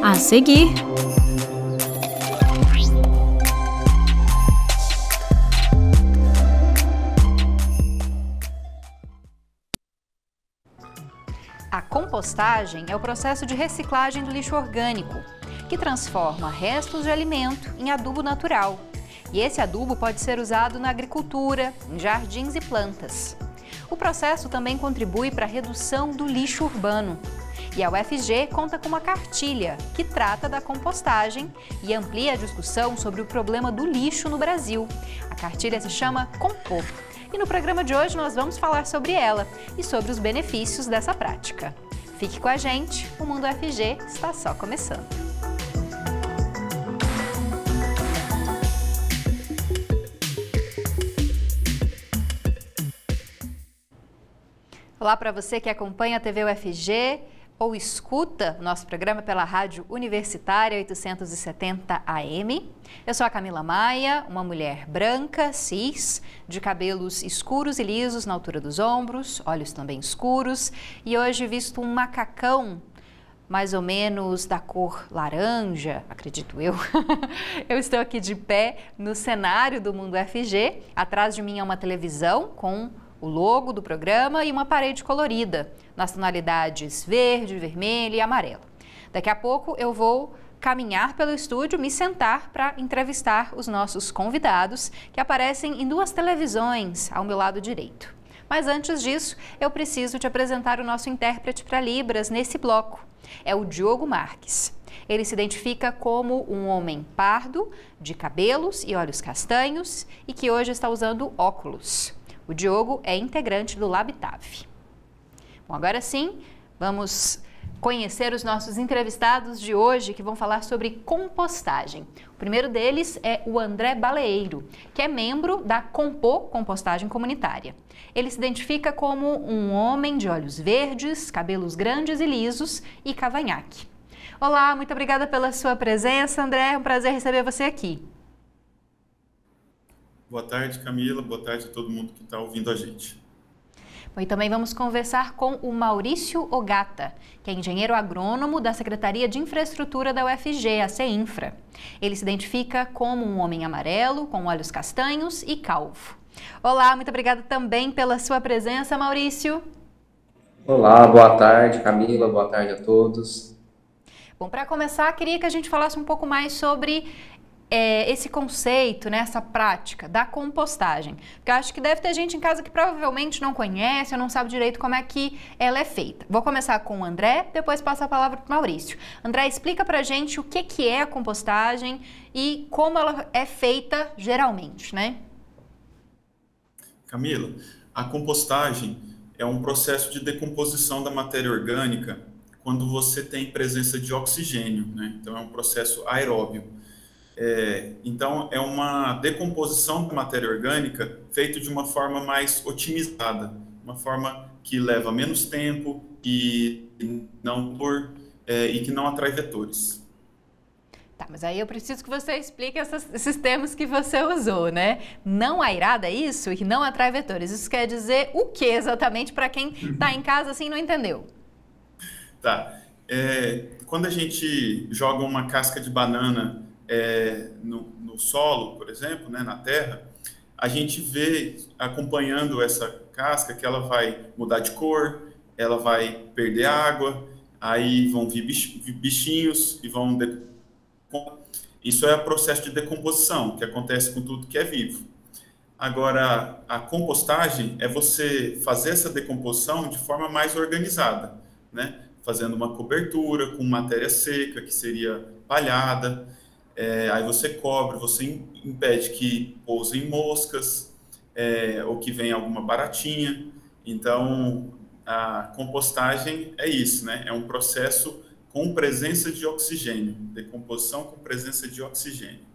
A seguir, a compostagem é o processo de reciclagem do lixo orgânico, que transforma restos de alimento em adubo natural. E esse adubo pode ser usado na agricultura, em jardins e plantas. O processo também contribui para a redução do lixo urbano. E a UFG conta com uma cartilha que trata da compostagem e amplia a discussão sobre o problema do lixo no Brasil. A cartilha se chama Compor. E no programa de hoje nós vamos falar sobre ela e sobre os benefícios dessa prática. Fique com a gente, o Mundo UFG está só começando. Olá para você que acompanha a TV UFG ou escuta o nosso programa pela Rádio Universitária 870 AM. Eu sou a Camila Maia, uma mulher branca, cis, de cabelos escuros e lisos na altura dos ombros, olhos também escuros, e hoje visto um macacão mais ou menos da cor laranja, acredito eu. Eu estou aqui de pé no cenário do Mundo UFG. Atrás de mim é uma televisão com o logo do programa e uma parede colorida, nas tonalidades verde, vermelho e amarelo. Daqui a pouco eu vou caminhar pelo estúdio, me sentar para entrevistar os nossos convidados, que aparecem em duas televisões ao meu lado direito. Mas antes disso, eu preciso te apresentar o nosso intérprete para Libras nesse bloco. É o Diogo Marques. Ele se identifica como um homem pardo, de cabelos e olhos castanhos e que hoje está usando óculos. O Diogo é integrante do LabTAV. Bom, agora sim, vamos conhecer os nossos entrevistados de hoje que vão falar sobre compostagem. O primeiro deles é o André Baleeiro, que é membro da Compor Compostagem Comunitária. Ele se identifica como um homem de olhos verdes, cabelos grandes e lisos e cavanhaque. Olá, muito obrigada pela sua presença, André. É um prazer receber você aqui. Boa tarde, Camila. Boa tarde a todo mundo que está ouvindo a gente. Bom, e também vamos conversar com o Maurício Ogata, que é engenheiro agrônomo da Secretaria de Infraestrutura da UFG, a CEINFRA. Ele se identifica como um homem amarelo, com olhos castanhos e calvo. Olá, muito obrigada também pela sua presença, Maurício. Olá, boa tarde, Camila. Boa tarde a todos. Bom, para começar, queria que a gente falasse um pouco mais sobre esse conceito, né, essa prática da compostagem. Porque eu acho que deve ter gente em casa que provavelmente não conhece ou não sabe direito como é que ela é feita. Vou começar com o André, depois passo a palavra para o Maurício. André, explica pra gente o que é a compostagem e como ela é feita geralmente, né? Camila, a compostagem é um processo de decomposição da matéria orgânica quando você tem presença de oxigênio, né? Então é um processo aeróbio. Então, é uma decomposição da matéria orgânica feita de uma forma mais otimizada, uma forma que leva menos tempo e que não atrai vetores. Tá, mas aí eu preciso que você explique esses termos que você usou, né? Não airada, é isso? E não atrai vetores. Isso quer dizer o que exatamente para quem está em casa assim e não entendeu? Tá. Quando a gente joga uma casca de banana no solo, por exemplo, né, na terra, a gente vê, acompanhando essa casca, que ela vai mudar de cor, ela vai perder água, aí vão vir bichinhos e vão... Isso é o processo de decomposição, que acontece com tudo que é vivo. Agora, a compostagem é você fazer essa decomposição de forma mais organizada, né? Fazendo uma cobertura com matéria seca, que seria palhada. Aí você cobre, você impede que pousem moscas ou que venha alguma baratinha. Então, a compostagem é isso, né? É um processo com presença de oxigênio, decomposição com presença de oxigênio.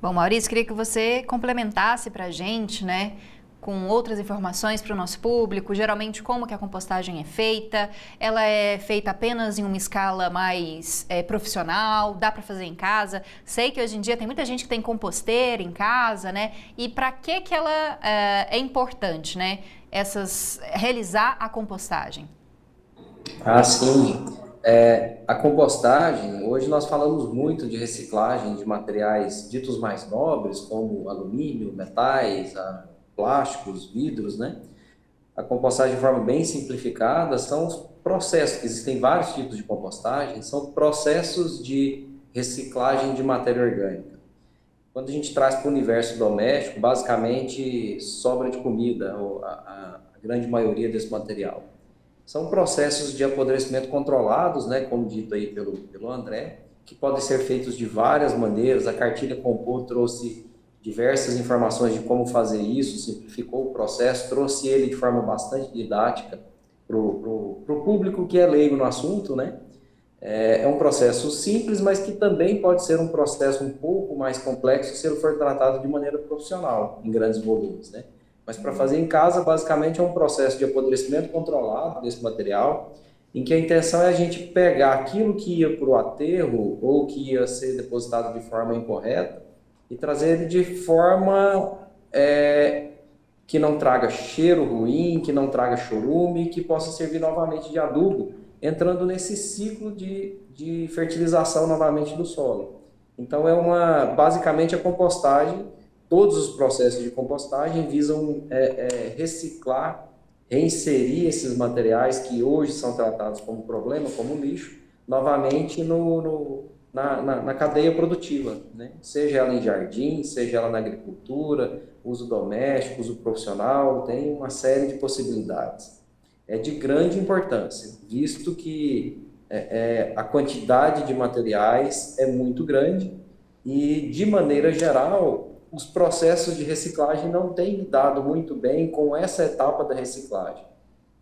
Bom, Maurício, queria que você complementasse para a gente, né, com outras informações para o nosso público, geralmente como que a compostagem é feita, ela é feita apenas em uma escala mais profissional, dá para fazer em casa. Sei que hoje em dia tem muita gente que tem composteira em casa, né? E para que ela é importante, né? Realizar a compostagem? Ah, sim. A compostagem, hoje nós falamos muito de reciclagem de materiais ditos mais nobres, como alumínio, metais, plásticos, vidros, né? A compostagem de forma bem simplificada são os processos, que existem vários tipos de compostagem, são processos de reciclagem de matéria orgânica. Quando a gente traz para o universo doméstico, basicamente sobra de comida, a grande maioria desse material. São processos de apodrecimento controlados, né, como dito aí pelo André, que podem ser feitos de várias maneiras. A cartilha Compor trouxe diversas informações de como fazer isso, simplificou o processo, trouxe ele de forma bastante didática para o público que é leigo no assunto, né? É um processo simples, mas que também pode ser um processo um pouco mais complexo se ele for tratado de maneira profissional, em grandes volumes, né? Mas para fazer em casa, basicamente é um processo de apodrecimento controlado desse material, em que a intenção é a gente pegar aquilo que ia para o aterro ou que ia ser depositado de forma incorreta e trazer ele de forma que não traga cheiro ruim, que não traga chorume, que possa servir novamente de adubo, entrando nesse ciclo de fertilização novamente do solo. Então, basicamente a compostagem, todos os processos de compostagem visam reciclar, reinserir esses materiais que hoje são tratados como problema, como lixo, novamente na cadeia produtiva, né? Seja ela em jardim, seja ela na agricultura, uso doméstico, uso profissional, tem uma série de possibilidades. É de grande importância, visto que a quantidade de materiais é muito grande e, de maneira geral, os processos de reciclagem não têm lidado muito bem com essa etapa da reciclagem.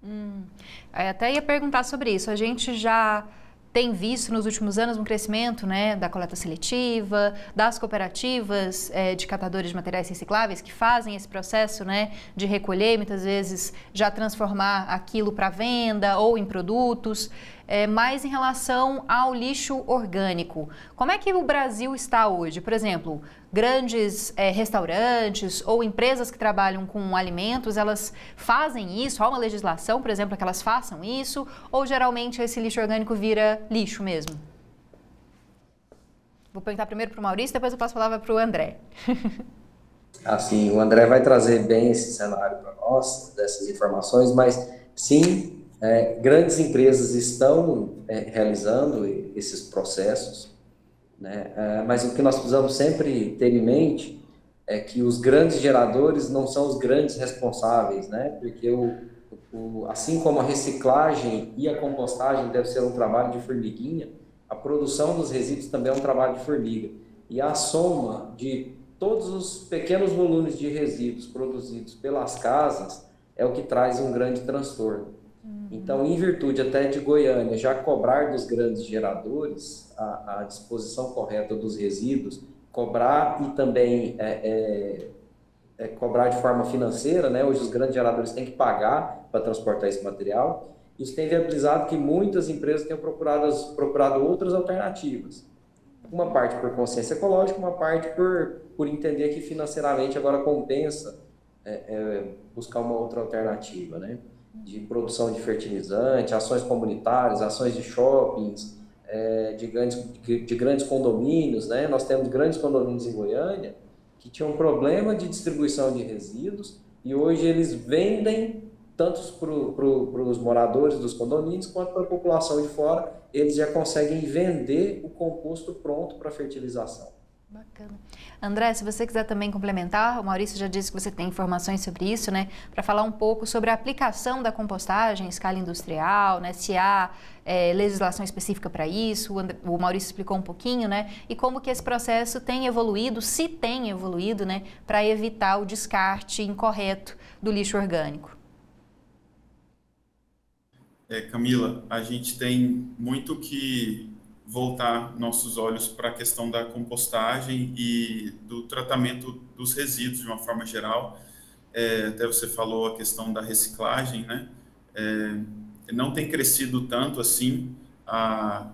Eu até ia perguntar sobre isso. A gente já tem visto nos últimos anos um crescimento, né, da coleta seletiva, das cooperativas de catadores de materiais recicláveis que fazem esse processo, né, de recolher, muitas vezes já transformar aquilo para venda ou em produtos, mas em relação ao lixo orgânico. Como é que o Brasil está hoje? Por exemplo, grandes restaurantes ou empresas que trabalham com alimentos, elas fazem isso? Há uma legislação, por exemplo, que elas façam isso? Ou geralmente esse lixo orgânico vira lixo mesmo? Vou perguntar primeiro para o Maurício, depois eu passo a palavra para o André. Assim, o André vai trazer bem esse cenário para nós, dessas informações, mas sim, grandes empresas estão realizando esses processos, né? Mas o que nós precisamos sempre ter em mente é que os grandes geradores não são os grandes responsáveis, né? Porque assim como a reciclagem e a compostagem deve ser um trabalho de formiguinha, a produção dos resíduos também é um trabalho de formiga. E a soma de todos os pequenos volumes de resíduos produzidos pelas casas é o que traz um grande transtorno. Então, em virtude até de Goiânia já cobrar dos grandes geradores a disposição correta dos resíduos, cobrar e também cobrar de forma financeira, né? Hoje os grandes geradores têm que pagar para transportar esse material. Isso tem viabilizado que muitas empresas tenham procurado outras alternativas. Uma parte por consciência ecológica, uma parte por entender que financeiramente agora compensa buscar uma outra alternativa, né? De produção de fertilizante, ações comunitárias, ações de shoppings, de grandes condomínios, né? Nós temos grandes condomínios em Goiânia que tinham um problema de distribuição de resíduos e hoje eles vendem tanto para os moradores dos condomínios quanto para a população de fora, eles já conseguem vender o composto pronto para fertilização. Bacana. André, se você quiser também complementar, o Maurício já disse que você tem informações sobre isso, né? Para falar um pouco sobre a aplicação da compostagem em escala industrial, né? Se há legislação específica para isso, o Maurício explicou um pouquinho, né? E como que esse processo tem evoluído, se tem evoluído, né? Para evitar o descarte incorreto do lixo orgânico. Camila, a gente tem muito que voltar nossos olhos para a questão da compostagem e do tratamento dos resíduos de uma forma geral. Até você falou a questão da reciclagem, né? Não tem crescido tanto assim a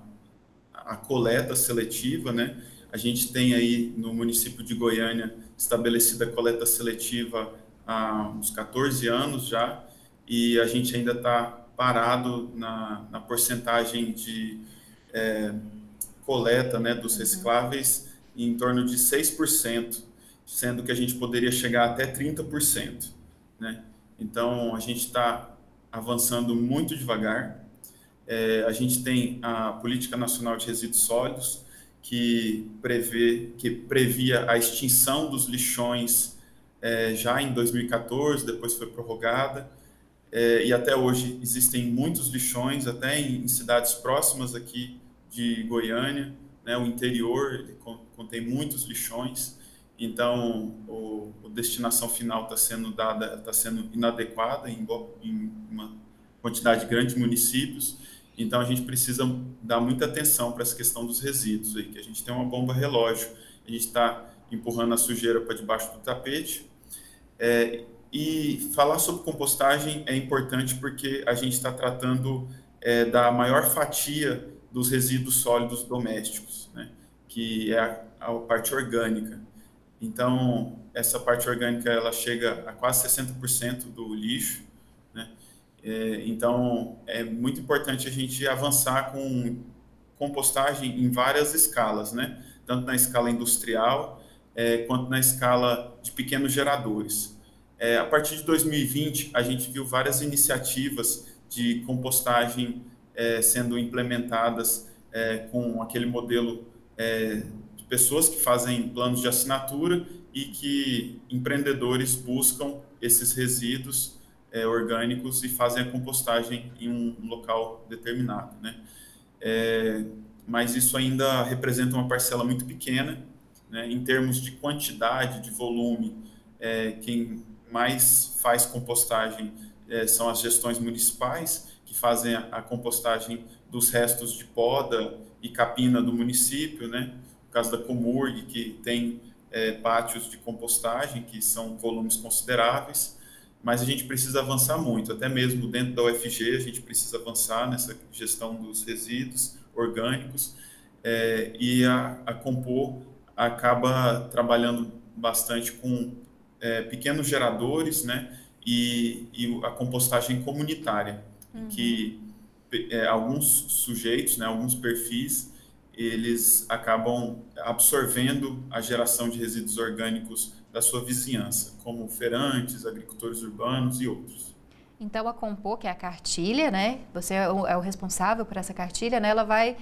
coleta seletiva, né? A gente tem aí no município de Goiânia estabelecida a coleta seletiva há uns 14 anos já, e a gente ainda está parado na porcentagem de coleta, né, dos recicláveis em torno de 6%, sendo que a gente poderia chegar até 30%, né? Então, a gente está avançando muito devagar. A gente tem a Política Nacional de Resíduos Sólidos, que previa a extinção dos lixões já em 2014, depois foi prorrogada, e até hoje existem muitos lixões, até em cidades próximas aqui de Goiânia, né? O interior ele contém muitos lixões, então a destinação final está sendo inadequada em uma quantidade grande de municípios. Então a gente precisa dar muita atenção para essa questão dos resíduos aí, que a gente tem uma bomba relógio, a gente está empurrando a sujeira para debaixo do tapete. E falar sobre compostagem é importante porque a gente está tratando da maior fatia dos resíduos sólidos domésticos, né? Que é a parte orgânica. Então, essa parte orgânica ela chega a quase 60% do lixo, né? Então, é muito importante a gente avançar com compostagem em várias escalas, né? Tanto na escala industrial, quanto na escala de pequenos geradores. A partir de 2020, a gente viu várias iniciativas de compostagem sendo implementadas com aquele modelo de pessoas que fazem planos de assinatura e que empreendedores buscam esses resíduos orgânicos e fazem a compostagem em um local determinado, né? Mas isso ainda representa uma parcela muito pequena, né? Em termos de quantidade, de volume, quem mais faz compostagem são as gestões municipais, que fazem a compostagem dos restos de poda e capina do município, né? No caso da Comurg, que tem pátios de compostagem, que são volumes consideráveis, mas a gente precisa avançar muito, até mesmo dentro da UFG a gente precisa avançar nessa gestão dos resíduos orgânicos, e a Compor acaba trabalhando bastante com pequenos geradores, né, e a compostagem comunitária, que alguns sujeitos, né, alguns perfis, eles acabam absorvendo a geração de resíduos orgânicos da sua vizinhança, como feirantes, agricultores urbanos e outros. Então, a Compor, que é a cartilha, né? Você é o responsável por essa cartilha, né? Ela vai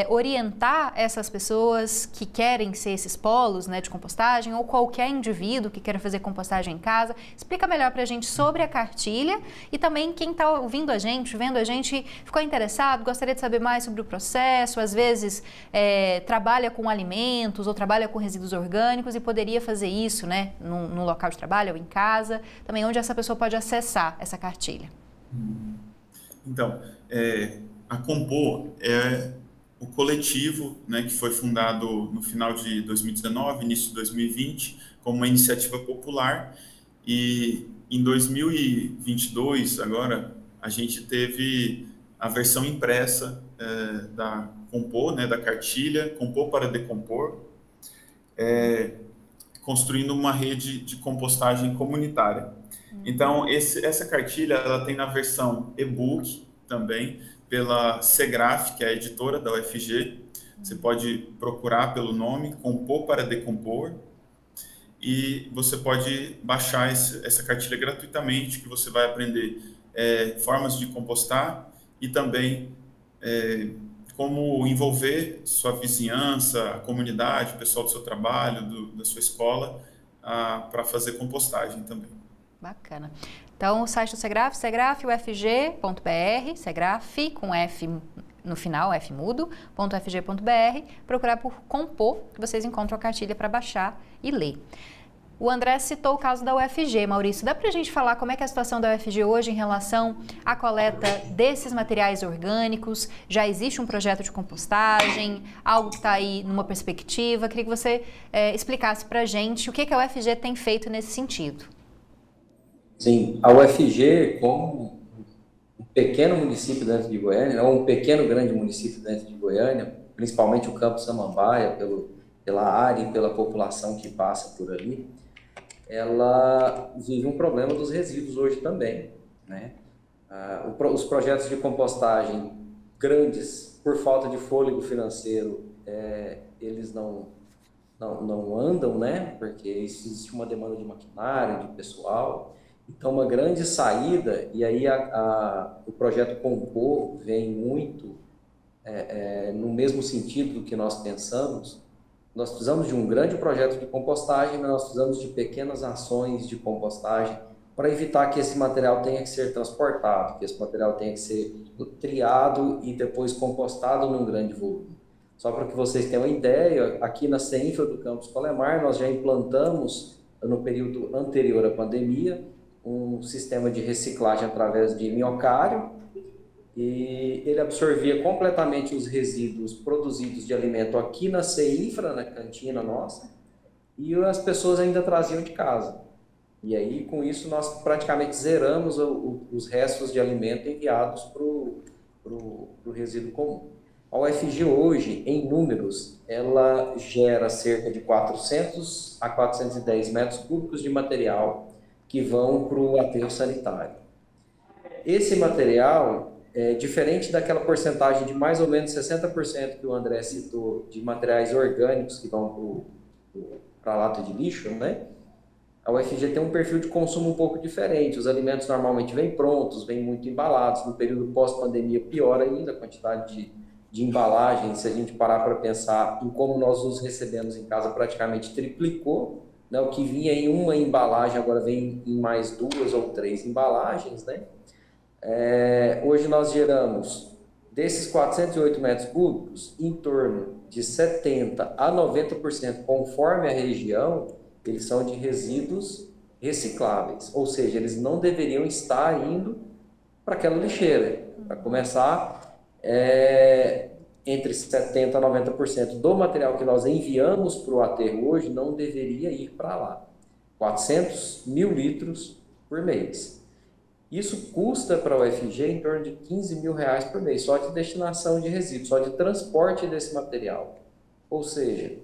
orientar essas pessoas que querem ser esses polos, né, de compostagem, ou qualquer indivíduo que queira fazer compostagem em casa. Explica melhor para a gente sobre a cartilha e também quem está ouvindo a gente, vendo a gente, ficou interessado, gostaria de saber mais sobre o processo, às vezes trabalha com alimentos ou trabalha com resíduos orgânicos e poderia fazer isso, né, no local de trabalho ou em casa, também onde essa pessoa pode acessar essa cartilha. Então, a Compor é o coletivo, né, que foi fundado no final de 2019, início de 2020, como uma iniciativa popular, e em 2022, agora, a gente teve a versão impressa da Compor, né, da cartilha, Compor para Decompor, construindo uma rede de compostagem comunitária. Então, essa cartilha ela tem na versão e-book também, pela Segraf, que é a editora da UFG. Você pode procurar pelo nome, Compor para Decompor, e você pode baixar essa cartilha gratuitamente, que você vai aprender formas de compostar e também como envolver sua vizinhança, a comunidade, o pessoal do seu trabalho, da sua escola, para fazer compostagem também. Bacana. Então, o site do Segraf, segrafufg.br, Segraf com F no final, F mudo, .fg.br, procurar por Compor, que vocês encontram a cartilha para baixar e ler. O André citou o caso da UFG, Maurício. Dá para a gente falar como é que é a situação da UFG hoje em relação à coleta desses materiais orgânicos? Já existe um projeto de compostagem, algo que está aí numa perspectiva? Queria que você explicasse para a gente o que a UFG tem feito nesse sentido. Sim, a UFG, como um pequeno município dentro de Goiânia, ou um pequeno grande município dentro de Goiânia, principalmente o Campo Samambaia, pela área e pela população que passa por ali, ela vive um problema dos resíduos hoje também, né? Os projetos de compostagem grandes, por falta de fôlego financeiro, eles não andam, né? Porque existe uma demanda de maquinário, de pessoal. Então, uma grande saída, e aí o projeto Compor vem muito no mesmo sentido do que nós pensamos. Nós precisamos de um grande projeto de compostagem, mas nós precisamos de pequenas ações de compostagem para evitar que esse material tenha que ser transportado, que esse material tenha que ser triado e depois compostado num grande volume. Só para que vocês tenham uma ideia, aqui na CEINFRA do Campus Colemar, nós já implantamos, no período anterior à pandemia, um sistema de reciclagem através de minhocário, e ele absorvia completamente os resíduos produzidos de alimento aqui na CEINFRA, na cantina nossa, e as pessoas ainda traziam de casa. E aí, com isso, nós praticamente zeramos os restos de alimento enviados para o resíduo comum. A UFG hoje, em números, ela gera cerca de 400 a 410 metros cúbicos de material que vão para o aterro sanitário. Esse material, diferente daquela porcentagem de mais ou menos 60% que o André citou, de materiais orgânicos que vão para a lata de lixo, né? A UFG tem um perfil de consumo um pouco diferente. Os alimentos normalmente vêm prontos, vêm muito embalados. No período pós-pandemia, pior ainda, a quantidade de embalagens. Se a gente parar para pensar em como nós os recebemos em casa, praticamente triplicou, né? O que vinha em uma embalagem agora vem em mais 2 ou 3 embalagens, né? Hoje nós geramos, desses 408 metros cúbicos, em torno de 70% a 90%, conforme a região, eles são de resíduos recicláveis, ou seja, eles não deveriam estar indo para aquela lixeira. Para começar, entre 70% a 90% do material que nós enviamos para o aterro hoje não deveria ir para lá. 400 mil litros por mês. Isso custa para a UFG em torno de R$15 mil por mês, só de destinação de resíduos, só de transporte desse material. Ou seja,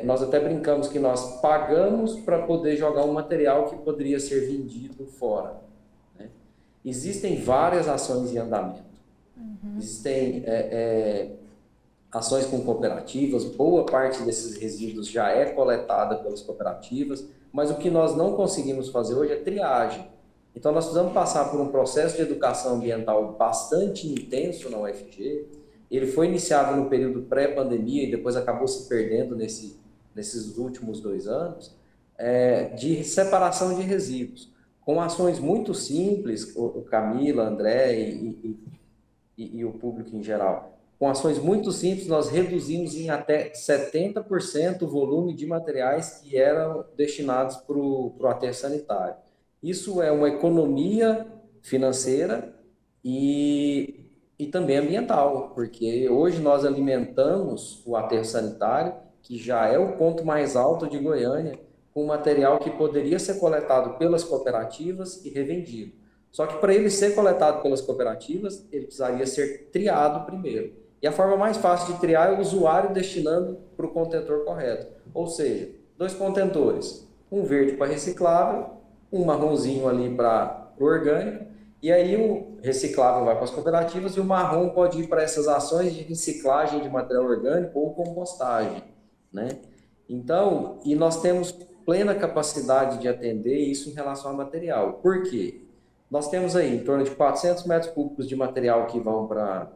nós até brincamos que nós pagamos para poder jogar um material que poderia ser vendido fora, né? Existem várias ações em andamento. Existem ações com cooperativas, boa parte desses resíduos já é coletada pelas cooperativas, mas o que nós não conseguimos fazer hoje é triagem. Então nós precisamos passar por um processo de educação ambiental bastante intenso na UFG. Ele foi iniciado no período pré-pandemia e depois acabou se perdendo nesses últimos 2 anos, de separação de resíduos, com ações muito simples, o Camila, André e o público em geral. Com ações muito simples, nós reduzimos em até 70% o volume de materiais que eram destinados para o aterro sanitário. Isso é uma economia financeira e também ambiental, porque hoje nós alimentamos o aterro sanitário, que já é o ponto mais alto de Goiânia, com material que poderia ser coletado pelas cooperativas e revendido. Só que para ele ser coletado pelas cooperativas, ele precisaria ser triado primeiro. E a forma mais fácil de triar é o usuário destinando para o contentor correto. Ou seja, 2 contentores, um verde para reciclável, um marronzinho ali para o orgânico, e aí o reciclável vai para as cooperativas e o marrom pode ir para essas ações de reciclagem de material orgânico ou compostagem, né? Então, e nós temos plena capacidade de atender isso em relação ao material. Por quê? Nós temos aí em torno de 400 metros cúbicos de material que vão para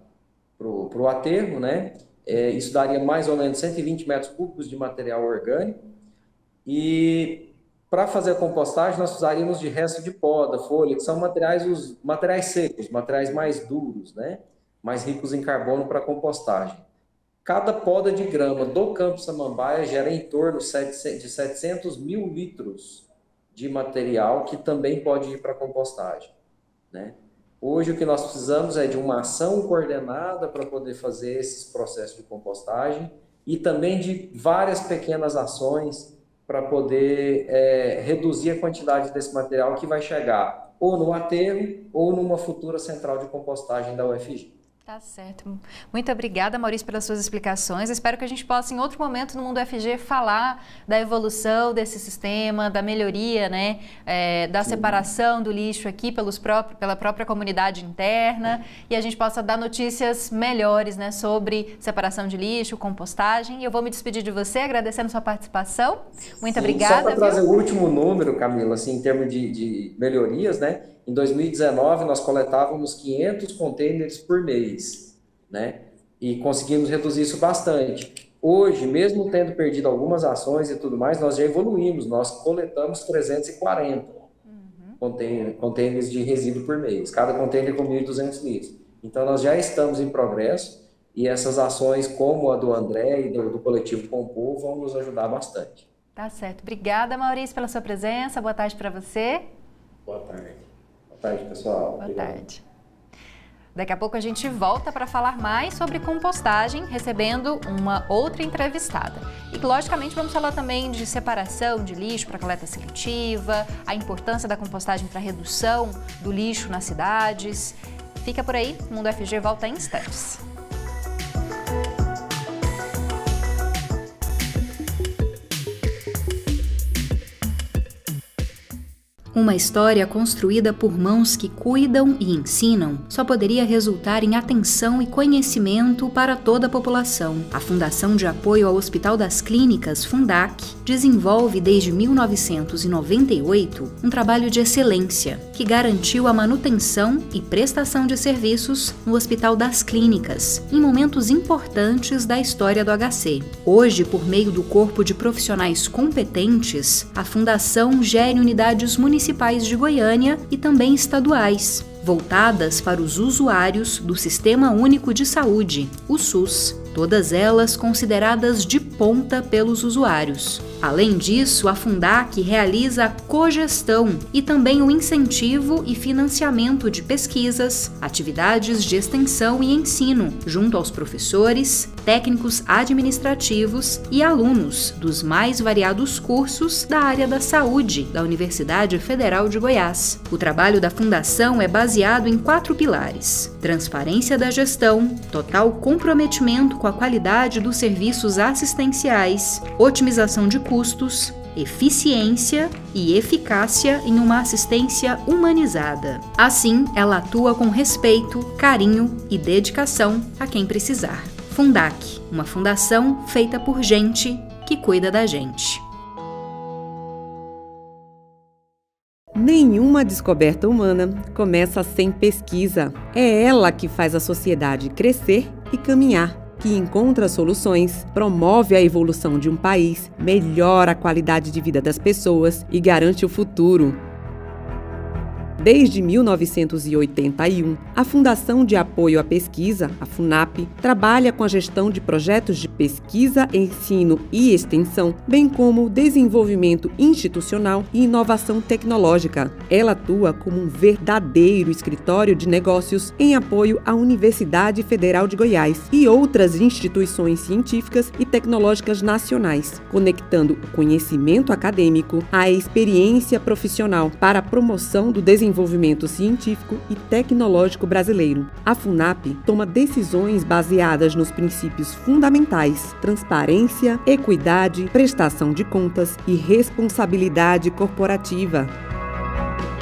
o aterro, né? Isso daria mais ou menos 120 metros cúbicos de material orgânico. E para fazer a compostagem, nós precisaríamos de resto de poda, folha, que são os materiais secos, materiais mais duros, né? Mais ricos em carbono para compostagem. Cada poda de grama do Campo Samambaia gera em torno de 700 mil litros de material que também pode ir para a compostagem, né? Hoje o que nós precisamos é de uma ação coordenada para poder fazer esses processos de compostagem e também de várias pequenas ações para poder reduzir a quantidade desse material que vai chegar ou no aterro ou numa futura central de compostagem da UFG. Tá certo. Muito obrigada, Maurício, pelas suas explicações. Espero que a gente possa, em outro momento no Mundo UFG, falar da evolução desse sistema, da melhoria, né, da separação do lixo aqui pela própria comunidade interna, e a gente possa dar notícias melhores, né, sobre separação de lixo, compostagem. E eu vou me despedir de você, agradecendo sua participação. Muito obrigada. Só para trazer o último número, Camila, assim, em termos de melhorias, né? Em 2019, nós coletávamos 500 contêineres por mês, né? E conseguimos reduzir isso bastante. Hoje, mesmo tendo perdido algumas ações e tudo mais, nós já evoluímos. Nós coletamos 340 contêineres de resíduo por mês. Cada contêiner com 1.200 litros. Então, nós já estamos em progresso e essas ações, como a do André e do Coletivo Compor, vão nos ajudar bastante. Tá certo. Obrigada, Maurício, pela sua presença. Boa tarde para você. Boa tarde. Boa tarde, pessoal. Boa tarde. Daqui a pouco a gente volta para falar mais sobre compostagem, recebendo uma outra entrevistada. E, logicamente, vamos falar também de separação de lixo para coleta seletiva, a importância da compostagem para redução do lixo nas cidades. Fica por aí, o Mundo UFG volta em instantes. Uma história construída por mãos que cuidam e ensinam só poderia resultar em atenção e conhecimento para toda a população. A Fundação de Apoio ao Hospital das Clínicas, Fundac, desenvolve desde 1998 um trabalho de excelência que garantiu a manutenção e prestação de serviços no Hospital das Clínicas em momentos importantes da história do HC. Hoje, por meio do corpo de profissionais competentes, a Fundação gere unidades municipais de Goiânia e também estaduais, voltadas para os usuários do Sistema Único de Saúde, o SUS, todas elas consideradas de ponta pelos usuários. Além disso, a Fundac realiza a cogestão e também o incentivo e financiamento de pesquisas, atividades de extensão e ensino, junto aos professores, técnicos administrativos e alunos dos mais variados cursos da área da saúde da Universidade Federal de Goiás. O trabalho da Fundação é baseado em 4 pilares: transparência da gestão, total comprometimento com a qualidade dos serviços assistenciais, otimização de custos, eficiência e eficácia em uma assistência humanizada. Assim, ela atua com respeito, carinho e dedicação a quem precisar. Fundac, uma fundação feita por gente que cuida da gente. Nenhuma descoberta humana começa sem pesquisa. É ela que faz a sociedade crescer e caminhar, que encontra soluções, promove a evolução de um país, melhora a qualidade de vida das pessoas e garante o futuro. Desde 1981, a Fundação de Apoio à Pesquisa, a FUNAP, trabalha com a gestão de projetos de pesquisa, ensino e extensão, bem como desenvolvimento institucional e inovação tecnológica. Ela atua como um verdadeiro escritório de negócios em apoio à Universidade Federal de Goiás e outras instituições científicas e tecnológicas nacionais, conectando o conhecimento acadêmico à experiência profissional para a promoção do desenvolvimento científico e tecnológico brasileiro. A FUNAP toma decisões baseadas nos princípios fundamentais: transparência, equidade, prestação de contas e responsabilidade corporativa.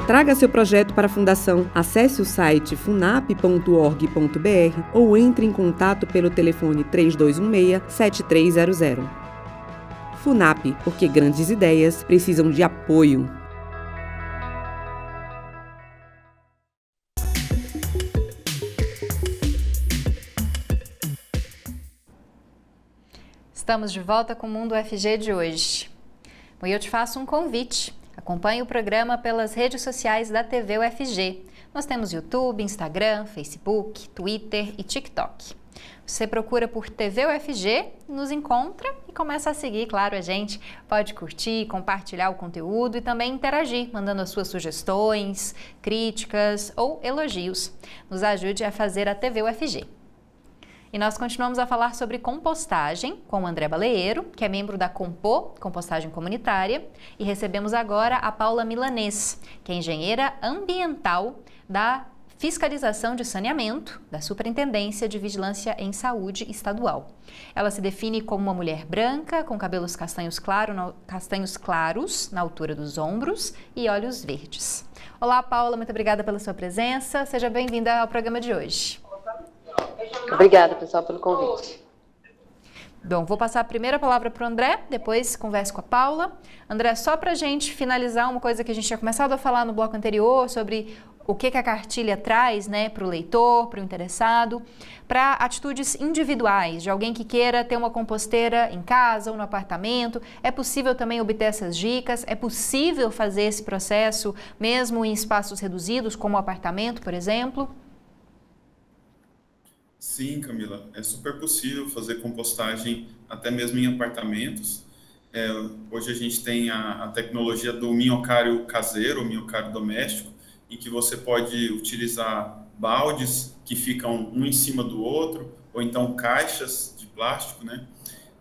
Traga seu projeto para a Fundação. Acesse o site funap.org.br ou entre em contato pelo telefone 3216-7300. FUNAP, porque grandes ideias precisam de apoio. Estamos de volta com o Mundo UFG de hoje. Bom, eu te faço um convite. Acompanhe o programa pelas redes sociais da TV UFG. Nós temos YouTube, Instagram, Facebook, Twitter e TikTok. Você procura por TV UFG, nos encontra e começa a seguir, claro, a gente. Pode curtir, compartilhar o conteúdo e também interagir, mandando as suas sugestões, críticas ou elogios. Nos ajude a fazer a TV UFG. E nós continuamos a falar sobre compostagem com o André Baleiro, que é membro da Compor, Compostagem Comunitária, e recebemos agora a Paula Milanês, que é engenheira ambiental da Fiscalização de Saneamento da Superintendência de Vigilância em Saúde Estadual. Ela se define como uma mulher branca, com cabelos castanhos claros na altura dos ombros e olhos verdes. Olá, Paula, muito obrigada pela sua presença. Seja bem-vinda ao programa de hoje. Obrigada, pessoal, pelo convite. Bom, vou passar a primeira palavra para o André, depois converso com a Paula. André, só para a gente finalizar uma coisa que a gente tinha começado a falar no bloco anterior sobre o que a cartilha traz, né, para o leitor, para o interessado, para atitudes individuais, de alguém que queira ter uma composteira em casa ou no apartamento. É possível também obter essas dicas? É possível fazer esse processo mesmo em espaços reduzidos, como o apartamento, por exemplo? Sim, Camila, é super possível fazer compostagem até mesmo em apartamentos. Hoje a gente tem a tecnologia do minhocário caseiro, o minhocário doméstico, em que você pode utilizar baldes que ficam um em cima do outro, ou então caixas de plástico, né?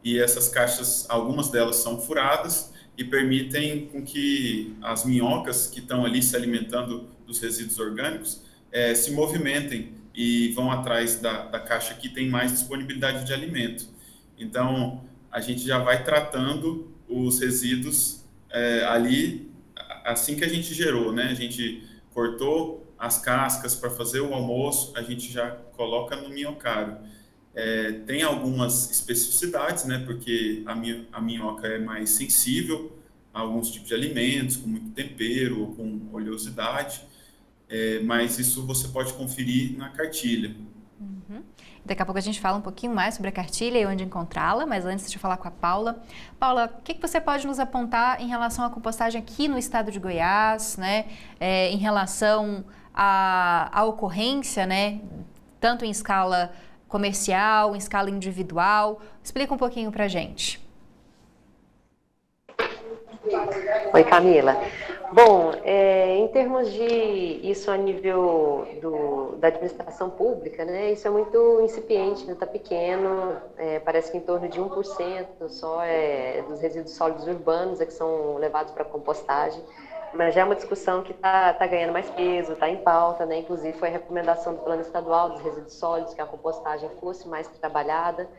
E essas caixas, algumas delas são furadas e permitem com que as minhocas que estão ali se alimentando dos resíduos orgânicos se movimentem e vão atrás da caixa que tem mais disponibilidade de alimento. Então, a gente já vai tratando os resíduos ali assim que a gente gerou, né? A gente cortou as cascas para fazer o almoço, a gente já coloca no minhocário. Tem algumas especificidades, né? Porque a minhoca é mais sensível a alguns tipos de alimentos, com muito tempero, ou com oleosidade. Mas isso você pode conferir na cartilha. Uhum. Daqui a pouco a gente fala um pouquinho mais sobre a cartilha e onde encontrá-la, mas antes deixa eu falar com a Paula. Paula, o que você pode nos apontar em relação à compostagem aqui no estado de Goiás, né? Em relação à ocorrência, né? Tanto em escala comercial, em escala individual. Explica um pouquinho pra gente. Oi, Camila. Bom, em termos de isso a nível da administração pública, né, isso é muito incipiente, está pequeno, parece que em torno de 1% só dos resíduos sólidos urbanos que são levados para compostagem, mas já é uma discussão que está ganhando mais peso, está em pauta, né, inclusive foi a recomendação do Plano Estadual dos Resíduos Sólidos que a compostagem fosse mais trabalhada,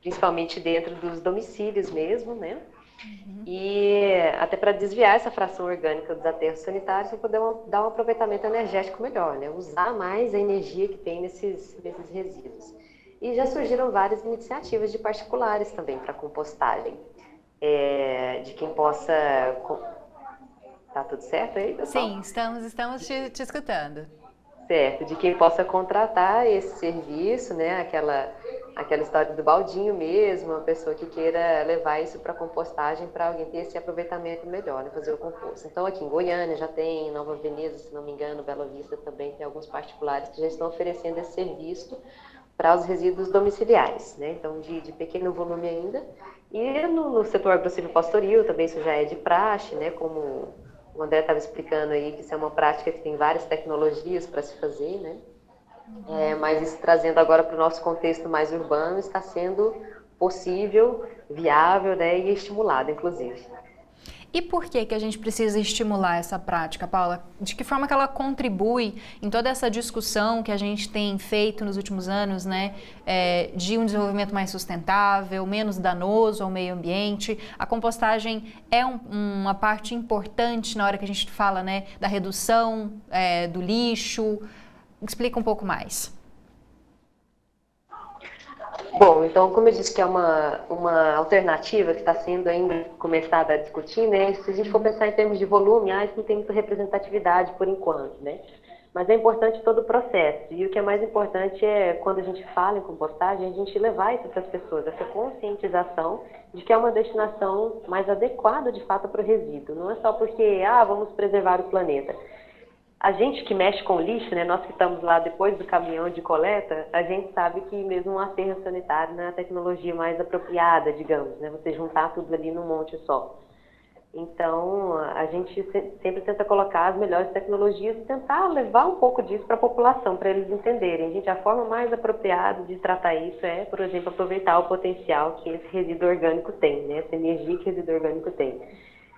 principalmente dentro dos domicílios mesmo, né? Uhum. E até para desviar essa fração orgânica dos aterros sanitários para poder dar um aproveitamento energético melhor, né? Usar mais a energia que tem nesses resíduos. E já surgiram várias iniciativas de particulares também para compostagem, de quem possa... Tá tudo certo aí, pessoal? Sim, estamos te escutando. Certo, de quem possa contratar esse serviço, né? Aquela história do baldinho mesmo, uma pessoa que queira levar isso para compostagem para alguém ter esse aproveitamento melhor, né, fazer o composto. Então aqui em Goiânia já tem, em Nova Veneza, se não me engano, Bela Vista também tem alguns particulares que já estão oferecendo esse serviço para os resíduos domiciliares, né, então de pequeno volume ainda. E no setor agro-silvopastoril também isso já é de praxe, né, como o André estava explicando aí, que isso é uma prática que tem várias tecnologias para se fazer, né? Mas isso trazendo agora para o nosso contexto mais urbano está sendo possível, viável, né, e estimulado, inclusive. E por que a gente precisa estimular essa prática, Paula? De que forma que ela contribui em toda essa discussão que a gente tem feito nos últimos anos, né, de um desenvolvimento mais sustentável, menos danoso ao meio ambiente? A compostagem é uma parte importante na hora que a gente fala, né, da redução do lixo. Explica um pouco mais. Bom, então, como eu disse que é uma alternativa que está sendo ainda começada a discutir, né? Se a gente for pensar em termos de volume, isso não tem muita representatividade por enquanto, né? Mas é importante todo o processo. E o que é mais importante é, quando a gente fala em compostagem, a gente levar isso para as pessoas, essa conscientização de que é uma destinação mais adequada, de fato, para o resíduo. Não é só porque, vamos preservar o planeta. A gente que mexe com lixo, né, nós que estamos lá depois do caminhão de coleta, a gente sabe que mesmo um aterro sanitário não é a tecnologia mais apropriada, digamos, né, você juntar tudo ali num monte só. Então, a gente sempre tenta colocar as melhores tecnologias e tentar levar um pouco disso para a população, para eles entenderem. Gente, a forma mais apropriada de tratar isso é, por exemplo, aproveitar o potencial que esse resíduo orgânico tem, né, essa energia que o resíduo orgânico tem.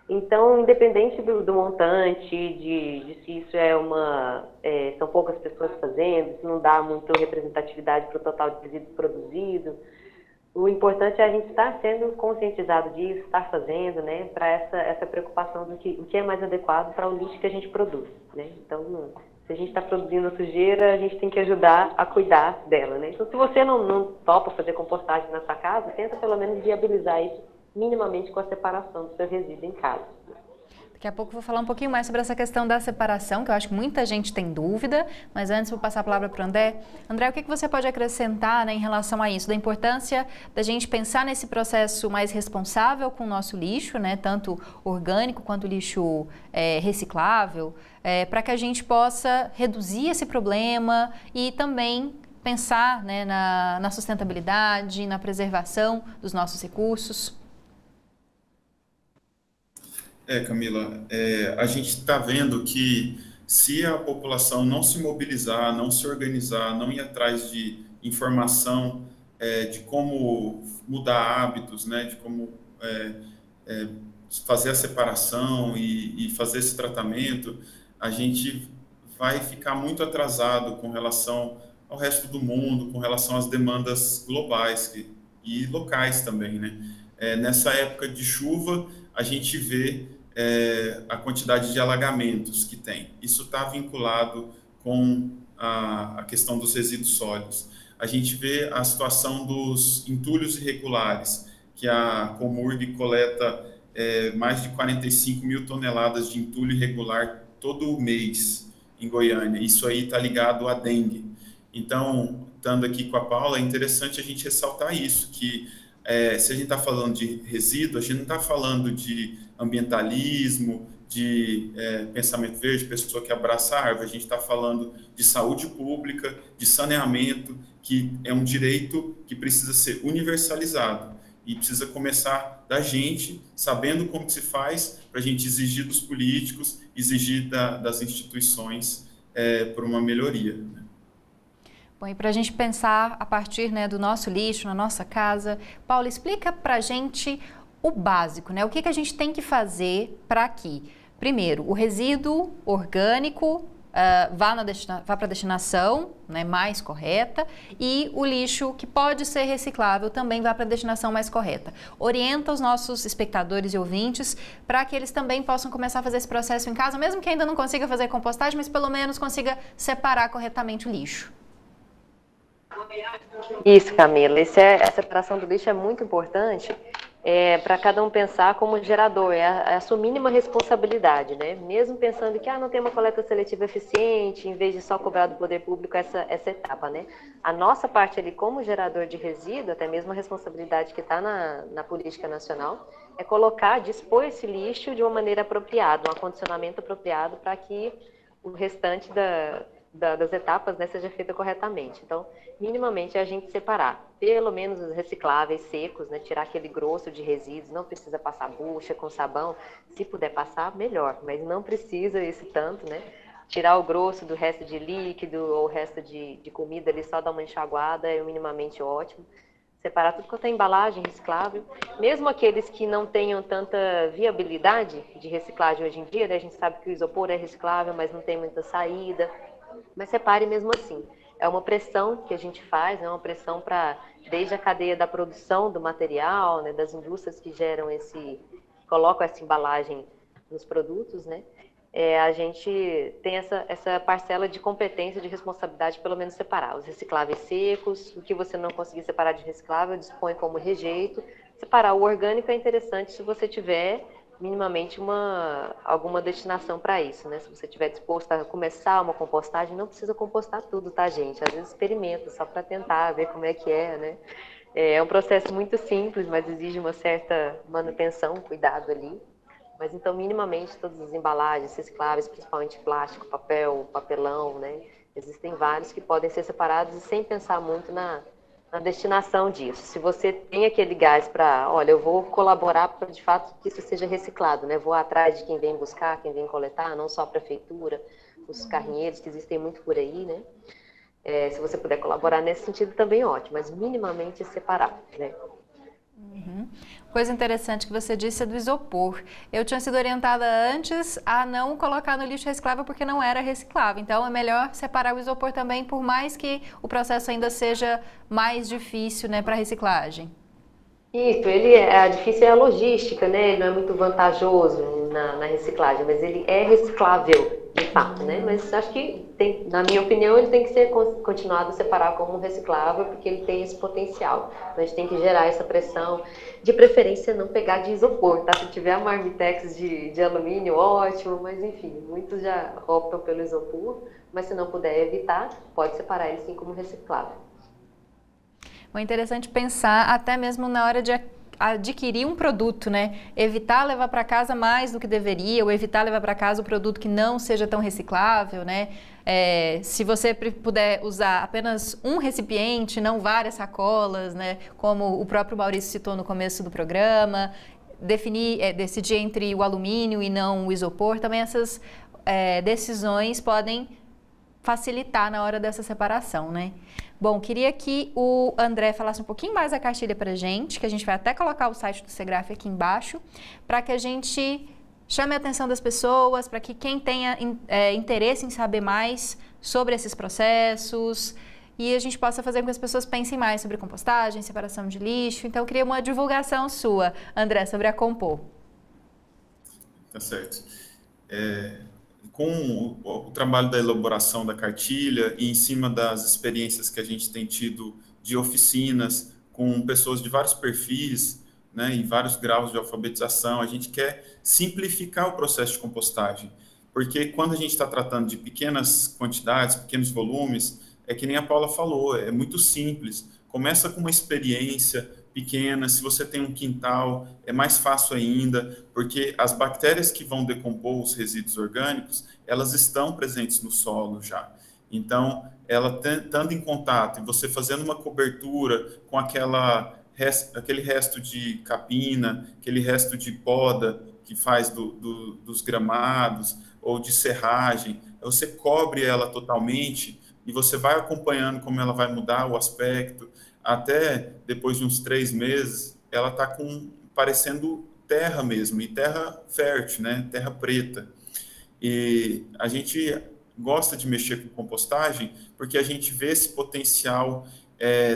Então, independente do montante, de se isso são poucas pessoas fazendo, se não dá muita representatividade para o total de resíduo produzido, o importante é a gente estar sendo conscientizado disso, estar fazendo, né, para essa preocupação do que o que é mais adequado para o lixo que a gente produz, né? Então, se a gente está produzindo sujeira, a gente tem que ajudar a cuidar dela, né? Então, se você não topa fazer compostagem na sua casa, tenta pelo menos viabilizar isso minimamente com a separação do seu resíduo em casa. Daqui a pouco eu vou falar um pouquinho mais sobre essa questão da separação, que eu acho que muita gente tem dúvida, mas antes vou passar a palavra para o André. André, o que você pode acrescentar, né, em relação a isso, da importância da gente pensar nesse processo mais responsável com o nosso lixo, né, tanto orgânico quanto lixo reciclável, para que a gente possa reduzir esse problema e também pensar, né, na sustentabilidade, na preservação dos nossos recursos? Camila, a gente está vendo que se a população não se mobilizar, não se organizar, não ir atrás de informação de como mudar hábitos, né, de como fazer a separação e fazer esse tratamento, a gente vai ficar muito atrasado com relação ao resto do mundo, com relação às demandas globais e locais também, né? Nessa época de chuva, a gente vê a quantidade de alagamentos que tem. Isso está vinculado com a questão dos resíduos sólidos. A gente vê a situação dos entulhos irregulares, que a Comurg coleta mais de 45 mil toneladas de entulho irregular todo mês em Goiânia. Isso aí está ligado à dengue. Então, estando aqui com a Paula, é interessante a gente ressaltar isso, que se a gente está falando de resíduo, a gente não está falando de ambientalismo, de pensamento verde, pessoa que abraça a árvore, a gente está falando de saúde pública, de saneamento, que é um direito que precisa ser universalizado e precisa começar da gente, sabendo como que se faz, para a gente exigir dos políticos, exigir das instituições por uma melhoria, né? Bom, e para a gente pensar a partir, né, do nosso lixo, na nossa casa, Paula, explica para a gente o básico, né? O que a gente tem que fazer para que, primeiro, o resíduo orgânico vá para a destinação, né, mais correta, e o lixo que pode ser reciclável também vá para a destinação mais correta. Orienta os nossos espectadores e ouvintes para que eles também possam começar a fazer esse processo em casa, mesmo que ainda não consiga fazer compostagem, mas pelo menos consiga separar corretamente o lixo. Isso, Camila. A separação do lixo é muito importante para cada um pensar como gerador, a sua mínima responsabilidade, né? Mesmo pensando que não tem uma coleta seletiva eficiente, em vez de só cobrar do poder público essa etapa, né? A nossa parte ali como gerador de resíduo, até mesmo a responsabilidade que está na política nacional, é dispor esse lixo de uma maneira apropriada, um acondicionamento apropriado para que o restante das etapas, né, seja feita corretamente. Então, minimamente é a gente separar, pelo menos os recicláveis secos, né, tirar aquele grosso de resíduos, não precisa passar bucha com sabão, se puder passar, melhor, mas não precisa esse tanto, né, tirar o grosso do resto de líquido ou o resto de comida ali, só dar uma enxaguada é minimamente ótimo. Separar tudo quanto é embalagem reciclável, mesmo aqueles que não tenham tanta viabilidade de reciclagem hoje em dia, né, a gente sabe que o isopor é reciclável, mas não tem muita saída, mas separe mesmo assim. É uma pressão que a gente faz, é uma pressão desde a cadeia da produção do material, né, das indústrias que colocam essa embalagem nos produtos, né? A gente tem essa parcela de competência, de responsabilidade, pelo menos separar. Os recicláveis secos, o que você não conseguir separar de reciclável, dispõe como rejeito. Separar o orgânico é interessante se você tiver minimamente alguma destinação para isso, né? Se você estiver disposto a começar uma compostagem, não precisa compostar tudo, tá, gente? Às vezes experimenta, só para tentar ver como é que é, né? É um processo muito simples, mas exige uma certa manutenção, cuidado ali. Mas então, minimamente, todas as embalagens recicláveis, principalmente plástico, papel, papelão, né? Existem vários que podem ser separados e sem pensar muito na destinação disso. Se você tem aquele gás para, olha, eu vou colaborar para, de fato, que isso seja reciclado, né? Vou atrás de quem vem buscar, quem vem coletar, não só a prefeitura, os carrinheiros, que existem muito por aí, né? Se você puder colaborar nesse sentido, também ótimo, mas minimamente separar, né? Uhum. Coisa interessante que você disse é do isopor. Eu tinha sido orientada antes a não colocar no lixo reciclável porque não era reciclável. Então é melhor separar o isopor também, por mais que o processo ainda seja mais difícil, né, para reciclagem. Isso, difícil é a logística, né? Ele não é muito vantajoso na reciclagem, mas ele é reciclável, de fato, né? Mas acho que, na minha opinião, ele tem que ser continuado a separar como reciclável, porque ele tem esse potencial. Então, a gente tem que gerar essa pressão, de preferência não pegar de isopor, tá? Se tiver a Marmitex de alumínio, ótimo, mas enfim, muitos já optam pelo isopor, mas se não puder evitar, pode separar ele sim como reciclável. É interessante pensar até mesmo na hora de adquirir um produto, né? Evitar levar para casa mais do que deveria, ou evitar levar para casa o produto que não seja tão reciclável, né? Se você puder usar apenas um recipiente, não várias sacolas, né? Como o próprio Maurício citou no começo do programa, decidir entre o alumínio e não o isopor, também essas decisões podem facilitar na hora dessa separação, né? Bom, queria que o André falasse um pouquinho mais da cartilha para a gente, que a gente vai até colocar o site do Segraf aqui embaixo, para que a gente chame a atenção das pessoas, para que quem tenha interesse em saber mais sobre esses processos e a gente possa fazer com que as pessoas pensem mais sobre compostagem, separação de lixo. Então, eu queria uma divulgação sua, André, sobre a Compor. Tá certo. Com o trabalho da elaboração da cartilha e em cima das experiências que a gente tem tido de oficinas com pessoas de vários perfis, né, em vários graus de alfabetização, a gente quer simplificar o processo de compostagem, porque quando a gente está tratando de pequenas quantidades, pequenos volumes, é que nem a Paula falou, é muito simples, começa com uma experiência pequena, se você tem um quintal, é mais fácil ainda, porque as bactérias que vão decompor os resíduos orgânicos, elas estão presentes no solo já. Então, ela estando em contato e você fazendo uma cobertura com aquele resto de capina, aquele resto de poda que faz dos gramados ou de serragem, você cobre ela totalmente e você vai acompanhando como ela vai mudar o aspecto. Até depois de uns 3 meses, ela está parecendo terra mesmo, e terra fértil, né? Terra preta. E a gente gosta de mexer com compostagem porque a gente vê esse potencial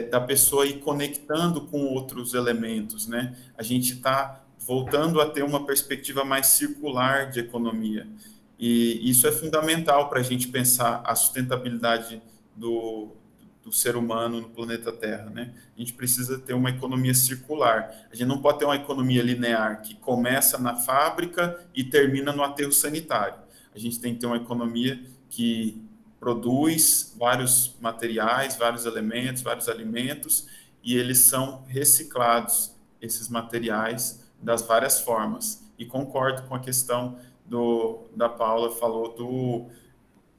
da pessoa ir conectando com outros elementos, né? A gente está voltando a ter uma perspectiva mais circular de economia. E isso é fundamental para a gente pensar a sustentabilidade do ser humano no planeta Terra, né? A gente precisa ter uma economia circular. A gente não pode ter uma economia linear que começa na fábrica e termina no aterro sanitário. A gente tem que ter uma economia que produz vários materiais, vários elementos, vários alimentos, e eles são reciclados, esses materiais, das várias formas. E concordo com a questão da Paula, falou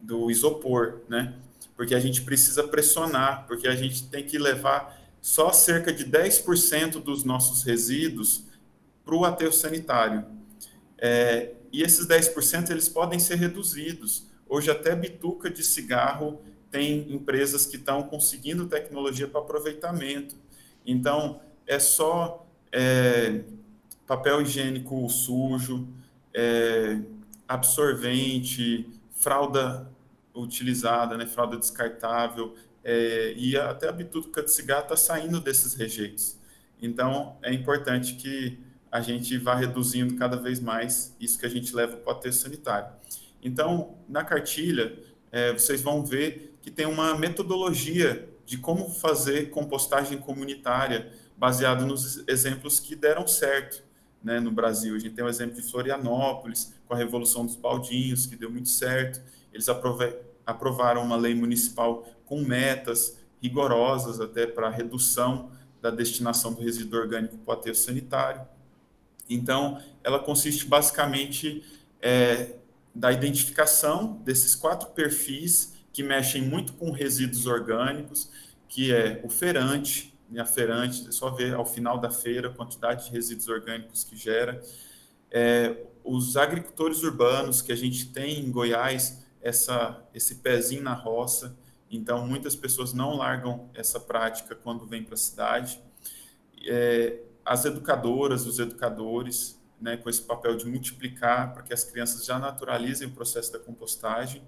do isopor, né? Porque a gente precisa pressionar, porque a gente tem que levar só cerca de 10% dos nossos resíduos para o aterro sanitário. E esses 10% eles podem ser reduzidos. Hoje até bituca de cigarro tem empresas que estão conseguindo tecnologia para aproveitamento. Então, é só papel higiênico sujo, absorvente, fralda utilizada, né, fralda descartável, e até a bituca de cigarro está saindo desses rejeitos. Então, é importante que a gente vá reduzindo cada vez mais isso que a gente leva para o aterro sanitário. Então, na cartilha, vocês vão ver que tem uma metodologia de como fazer compostagem comunitária, baseado nos exemplos que deram certo, né, no Brasil. A gente tem o exemplo de Florianópolis, com a Revolução dos Baldinhos, que deu muito certo. Eles aprovaram uma lei municipal com metas rigorosas até para a redução da destinação do resíduo orgânico para o aterro sanitário. Então, ela consiste basicamente da identificação desses 4 perfis que mexem muito com resíduos orgânicos, que é o feirante, né, a feirante, é só ver ao final da feira a quantidade de resíduos orgânicos que gera, os agricultores urbanos, que a gente tem em Goiás, esse pezinho na roça, então muitas pessoas não largam essa prática quando vêm para a cidade. as educadoras, os educadores, né, com esse papel de multiplicar para que as crianças já naturalizem o processo da compostagem,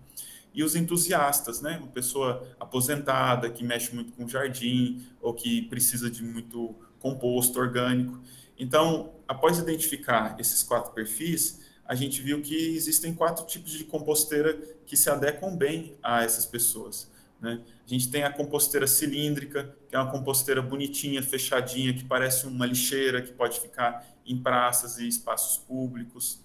e os entusiastas, né, uma pessoa aposentada que mexe muito com jardim ou que precisa de muito composto orgânico. Então, após identificar esses 4 perfis, a gente viu que existem 4 tipos de composteira que se adequam bem a essas pessoas, né? A gente tem a composteira cilíndrica, que é uma composteira bonitinha, fechadinha, que parece uma lixeira, que pode ficar em praças e espaços públicos.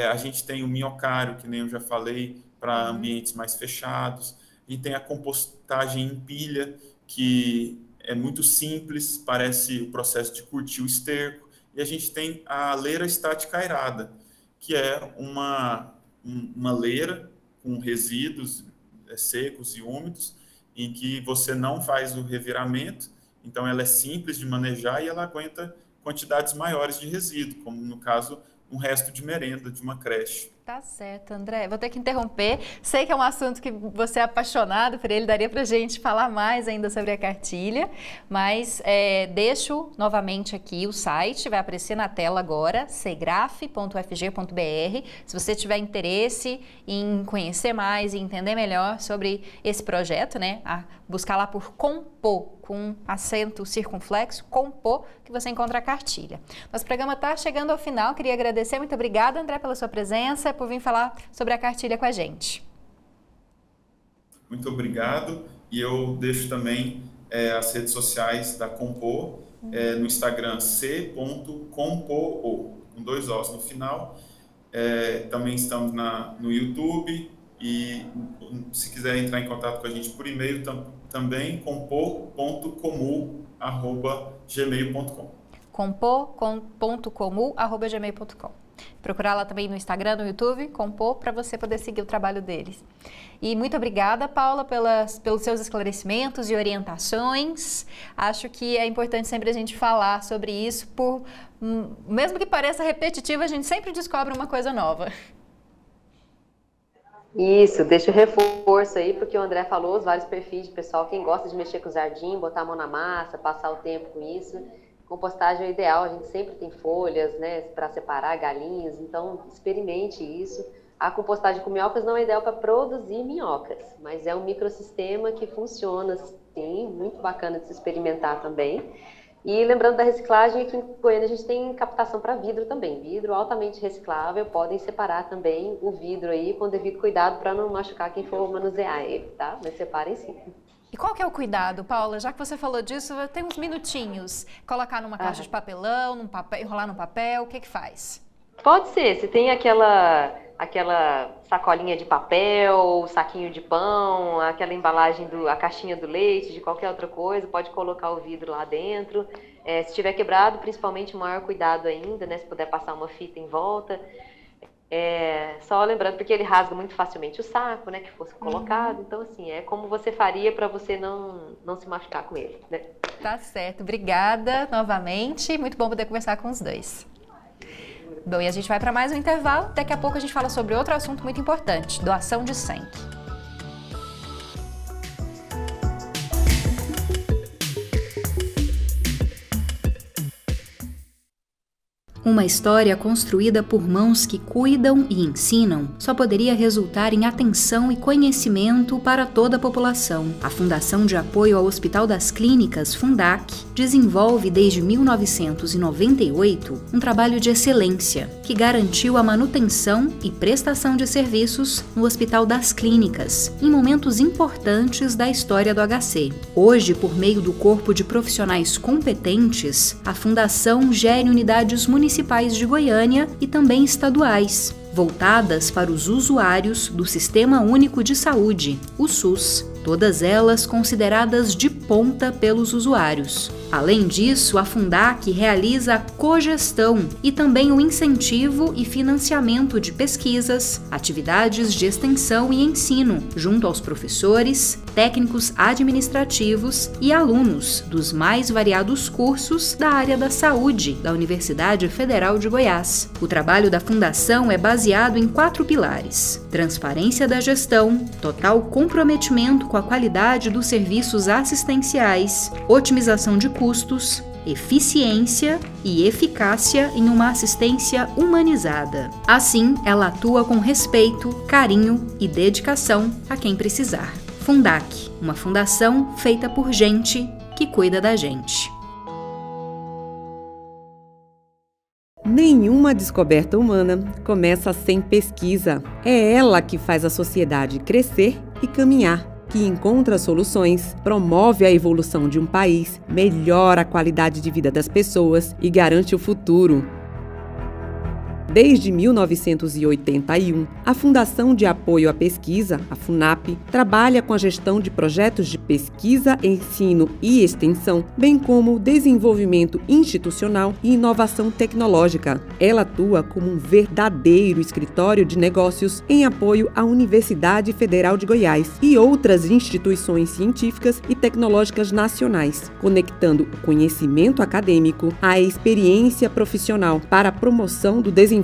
A gente tem o minhocário, que nem eu já falei, para ambientes mais fechados. A gente tem a compostagem em pilha, que é muito simples, parece o processo de curtir o esterco. E a gente tem a leira estática aerada, que é uma leira com resíduos secos e úmidos, em que você não faz o reviramento, então ela é simples de manejar e ela aguenta quantidades maiores de resíduo, como no caso um resto de merenda de uma creche. Tá certo, André. Vou ter que interromper. Sei que é um assunto que você é apaixonado por ele, daria pra gente falar mais ainda sobre a cartilha, mas deixo novamente aqui o site, vai aparecer na tela agora, segraf.ufg.br. Se você tiver interesse em conhecer mais e entender melhor sobre esse projeto, né, buscar lá por Compô, com acento circunflexo, Compô, que você encontra a cartilha. Nosso programa está chegando ao final, queria agradecer, muito obrigada, André, pela sua presença, por vir falar sobre a cartilha com a gente. Muito obrigado, e eu deixo também as redes sociais da Compô, no Instagram c.compoo, com 2 Os no final. Também estamos no YouTube, e se quiser entrar em contato com a gente por e-mail, também compô.comum@gmail.com. compô.comum@gmail.com. Procurar lá também no Instagram, no YouTube, Compô, para você poder seguir o trabalho deles. E muito obrigada, Paula, pelos seus esclarecimentos e orientações. Acho que é importante sempre a gente falar sobre isso, mesmo que pareça repetitivo, a gente sempre descobre uma coisa nova. Isso, deixa o reforço aí, porque o André falou, os vários perfis de pessoal, quem gosta de mexer com o jardim, botar a mão na massa, passar o tempo com isso. Compostagem é o ideal, a gente sempre tem folhas, né, para separar galinhas, então experimente isso. A compostagem com minhocas não é ideal para produzir minhocas, mas é um microsistema que funciona, sim, muito bacana de se experimentar também. E lembrando da reciclagem, aqui em Goiânia a gente tem captação para vidro também. Vidro altamente reciclável, podem separar também o vidro aí com devido cuidado para não machucar quem for manusear ele, tá? Mas separem sim. E qual que é o cuidado, Paula? Já que você falou disso, tem uns minutinhos. Colocar numa caixa de papelão, enrolar no papel, o que faz? Pode ser, se tem aquela sacolinha de papel, saquinho de pão, aquela embalagem, a caixinha do leite, de qualquer outra coisa, pode colocar o vidro lá dentro. Se tiver quebrado, principalmente, maior cuidado ainda, né? Se puder passar uma fita em volta. Só lembrando, porque ele rasga muito facilmente o saco, né? Que fosse colocado. Então, assim, é como você faria para você não se machucar com ele, né? Tá certo. Obrigada novamente. Muito bom poder conversar com os dois. Bom, e a gente vai para mais um intervalo. Daqui a pouco a gente fala sobre outro assunto muito importante, doação de sangue. Uma história construída por mãos que cuidam e ensinam só poderia resultar em atenção e conhecimento para toda a população. A Fundação de Apoio ao Hospital das Clínicas, Fundac, desenvolve desde 1998 um trabalho de excelência que garantiu a manutenção e prestação de serviços no Hospital das Clínicas em momentos importantes da história do HC. Hoje, por meio do corpo de profissionais competentes, a Fundação gere unidades municipais de Goiânia e também estaduais, voltadas para os usuários do Sistema Único de Saúde, o SUS, todas elas consideradas de ponta pelos usuários. Além disso, a Fundac realiza a cogestão e também o incentivo e financiamento de pesquisas, atividades de extensão e ensino, junto aos professores, técnicos administrativos e alunos dos mais variados cursos da área da saúde da Universidade Federal de Goiás. O trabalho da Fundação é baseado em 4 pilares: transparência da gestão, total comprometimento com a qualidade dos serviços assistenciais, otimização de custos, eficiência e eficácia em uma assistência humanizada. Assim, ela atua com respeito, carinho e dedicação a quem precisar. Fundac, uma fundação feita por gente que cuida da gente. Nenhuma descoberta humana começa sem pesquisa. É ela que faz a sociedade crescer e caminhar, que encontra soluções, promove a evolução de um país, melhora a qualidade de vida das pessoas e garante o futuro. Desde 1981, a Fundação de Apoio à Pesquisa, a FUNAP, trabalha com a gestão de projetos de pesquisa, ensino e extensão, bem como desenvolvimento institucional e inovação tecnológica. Ela atua como um verdadeiro escritório de negócios em apoio à Universidade Federal de Goiás e outras instituições científicas e tecnológicas nacionais, conectando o conhecimento acadêmico à experiência profissional para a promoção do desenvolvimento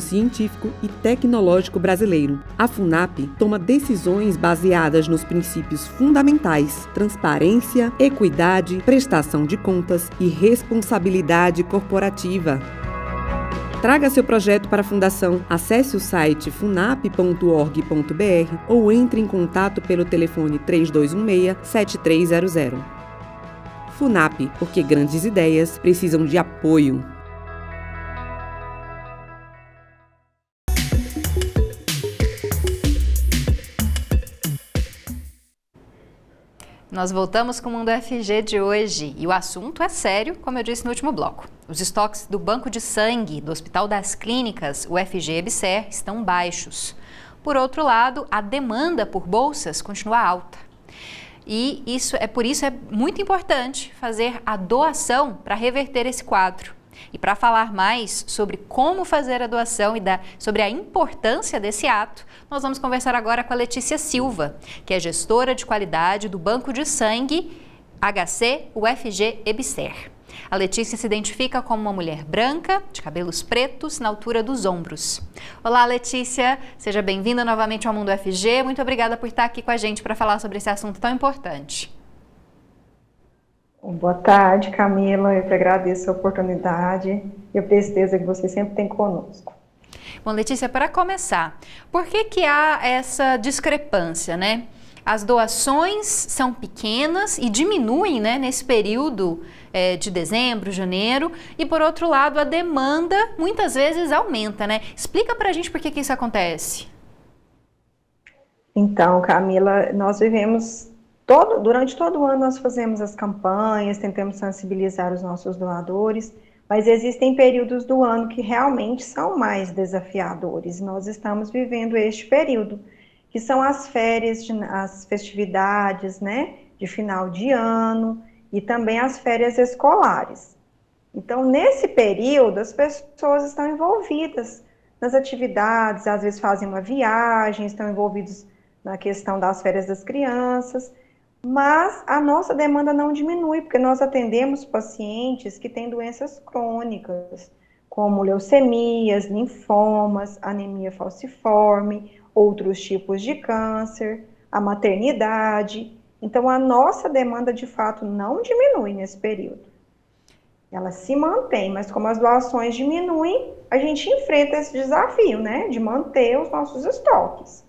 científico e tecnológico brasileiro. A FUNAP toma decisões baseadas nos princípios fundamentais: transparência, equidade, prestação de contas e responsabilidade corporativa. Traga seu projeto para a Fundação. Acesse o site funap.org.br ou entre em contato pelo telefone 3216-7300. FUNAP, porque grandes ideias precisam de apoio. Nós voltamos com o Mundo FG de hoje e o assunto é sério, como eu disse no último bloco. Os estoques do Banco de Sangue do Hospital das Clínicas, o FG-EBSER, estão baixos. Por outro lado, a demanda por bolsas continua alta. E por isso é muito importante fazer a doação para reverter esse quadro. E para falar mais sobre como fazer a doação e sobre a importância desse ato, nós vamos conversar agora com a Letícia Silva, que é gestora de qualidade do Banco de Sangue HC-UFG-EBSER. A Letícia se identifica como uma mulher branca, de cabelos pretos, na altura dos ombros. Olá, Letícia, seja bem-vinda novamente ao Mundo FG. Muito obrigada por estar aqui com a gente para falar sobre esse assunto tão importante. Boa tarde, Camila. Eu que agradeço a oportunidade e a presteza que você sempre tem conosco. Bom, Letícia, para começar, por que há essa discrepância, né? As doações são pequenas e diminuem, né, nesse período de dezembro, janeiro, e por outro lado a demanda muitas vezes aumenta, né? Explica pra gente por que isso acontece. Então, Camila, nós vivemos durante todo o ano nós fazemos as campanhas, tentamos sensibilizar os nossos doadores, mas existem períodos do ano que realmente são mais desafiadores. Nós estamos vivendo este período, que são as férias, as festividades, né, de final de ano e também as férias escolares. Então, nesse período, as pessoas estão envolvidas nas atividades, às vezes fazem uma viagem, estão envolvidos na questão das férias das crianças, mas a nossa demanda não diminui, porque nós atendemos pacientes que têm doenças crônicas, como leucemias, linfomas, anemia falciforme, outros tipos de câncer, a maternidade. Então, a nossa demanda, de fato, não diminui nesse período. Ela se mantém, mas como as doações diminuem, a gente enfrenta esse desafio, né, de manter os nossos estoques.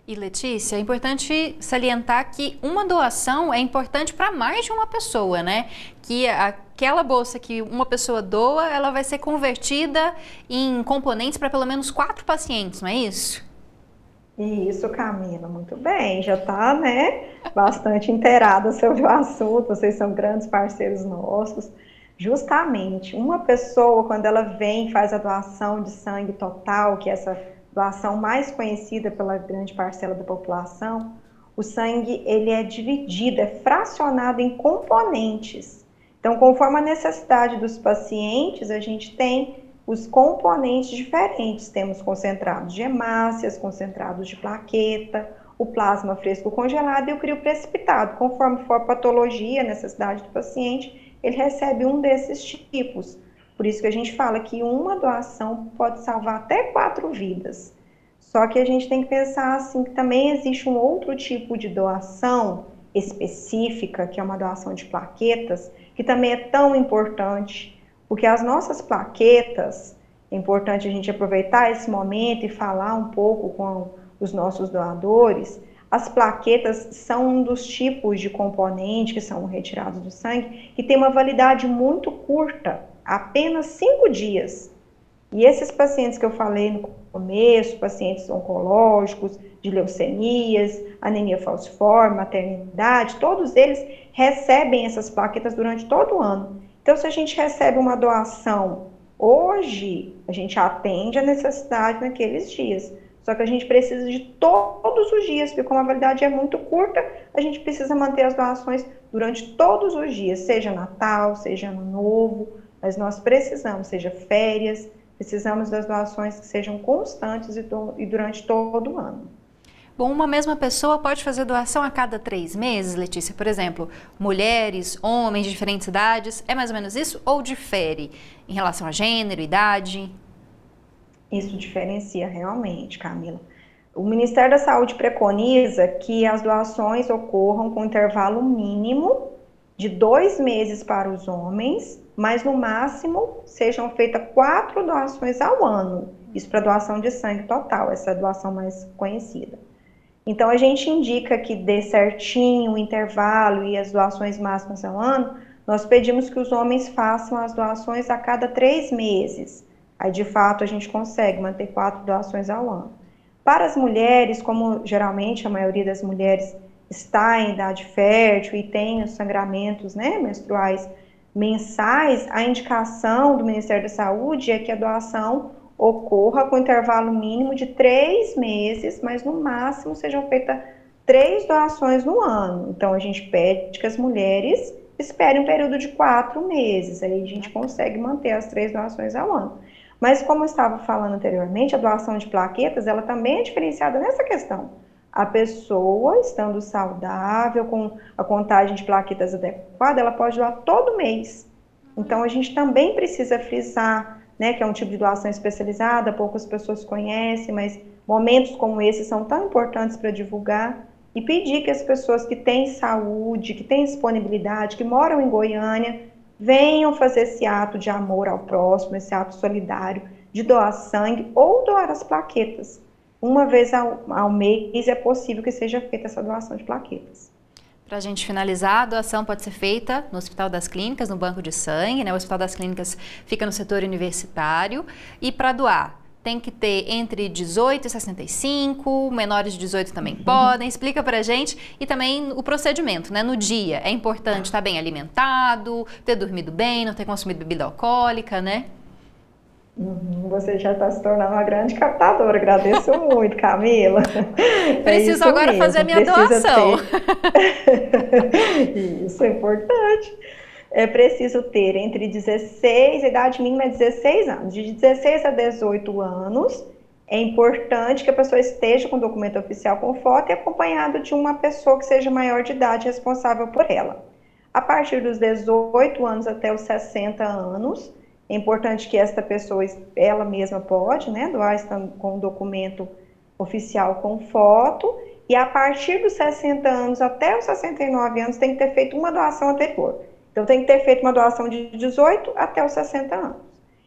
E, Letícia, é importante salientar que uma doação é importante para mais de uma pessoa, né? Que aquela bolsa que uma pessoa doa, ela vai ser convertida em componentes para pelo menos 4 pacientes, não é isso? Isso, Camila, muito bem. Já está, né, bastante inteirada sobre o assunto. Vocês são grandes parceiros nossos. Justamente, uma pessoa, quando ela vem e faz a doação de sangue total, que é essa doação mais conhecida pela grande parcela da população, o sangue ele é dividido, é fracionado em componentes. Então, conforme a necessidade dos pacientes, a gente tem os componentes diferentes. Temos concentrados de hemácias, concentrados de plaqueta, o plasma fresco congelado e o crioprecipitado. Conforme for a patologia, a necessidade do paciente, ele recebe um desses tipos. Por isso que a gente fala que uma doação pode salvar até 4 vidas. Só que a gente tem que pensar assim, que também existe um outro tipo de doação específica, que é uma doação de plaquetas, que que também é tão importante, porque as nossas plaquetas, é importante a gente aproveitar esse momento e falar um pouco com os nossos doadores. As plaquetas são um dos tipos de componente que são retirados do sangue, que tem uma validade muito curta, apenas 5 dias. E esses pacientes que eu falei no começo, pacientes oncológicos, de leucemias, anemia falciforme, maternidade, todos eles recebem essas plaquetas durante todo o ano. Então, se a gente recebe uma doação hoje, a gente atende a necessidade naqueles dias. Só que a gente precisa de todos os dias, porque como a validade é muito curta, a gente precisa manter as doações durante todos os dias, seja Natal, seja Ano Novo, mas nós precisamos, seja férias, precisamos das doações que sejam constantes e durante todo o ano. Bom, uma mesma pessoa pode fazer doação a cada 3 meses, Letícia? Por exemplo, mulheres, homens de diferentes idades, é mais ou menos isso? Ou difere em relação a gênero, idade? Isso diferencia realmente, Camila. O Ministério da Saúde preconiza que as doações ocorram com intervalo mínimo de 2 meses para os homens, mas no máximo sejam feitas 4 doações ao ano. Isso para doação de sangue total, essa é a doação mais conhecida. Então, a gente indica que dê certinho o intervalo e as doações máximas ao ano. Nós pedimos que os homens façam as doações a cada 3 meses. Aí, de fato, a gente consegue manter 4 doações ao ano. Para as mulheres, como geralmente a maioria das mulheres está em idade fértil e tem os sangramentos, né, menstruais mensais, a indicação do Ministério da Saúde é que a doação ocorra com intervalo mínimo de 3 meses, mas no máximo sejam feitas 3 doações no ano. Então, a gente pede que as mulheres esperem um período de 4 meses, aí a gente consegue manter as 3 doações ao ano. Mas, como eu estava falando anteriormente, a doação de plaquetas, ela também é diferenciada nessa questão. A pessoa, estando saudável, com a contagem de plaquetas adequada, ela pode doar todo mês. Então, a gente também precisa frisar, né, que é um tipo de doação especializada, poucas pessoas conhecem, mas momentos como esse são tão importantes para divulgar e pedir que as pessoas que têm saúde, que têm disponibilidade, que moram em Goiânia, venham fazer esse ato de amor ao próximo, esse ato solidário de doar sangue ou doar as plaquetas. Uma vez ao mês é possível que seja feita essa doação de plaquetas. Para a gente finalizar, a doação pode ser feita no Hospital das Clínicas, no Banco de Sangue, né? O Hospital das Clínicas fica no setor universitário. E para doar, tem que ter entre 18 e 65, menores de 18 também podem. Explica para a gente. E também o procedimento, né? No dia, é importante estar bem alimentado, ter dormido bem, não ter consumido bebida alcoólica, né? Você já está se tornando uma grande captadora, agradeço muito, Camila. Preciso agora fazer a minha doação. Isso é importante. É preciso ter entre 16, a idade mínima é 16 anos, de 16 a 18 anos, é importante que a pessoa esteja com documento oficial com foto e acompanhado de uma pessoa que seja maior de idade responsável por ela. A partir dos 18 anos até os 60 anos, é importante que esta pessoa, ela mesma pode, né, doar com um documento oficial com foto, e a partir dos 60 anos até os 69 anos tem que ter feito uma doação anterior. Então tem que ter feito uma doação de 18 até os 60 anos.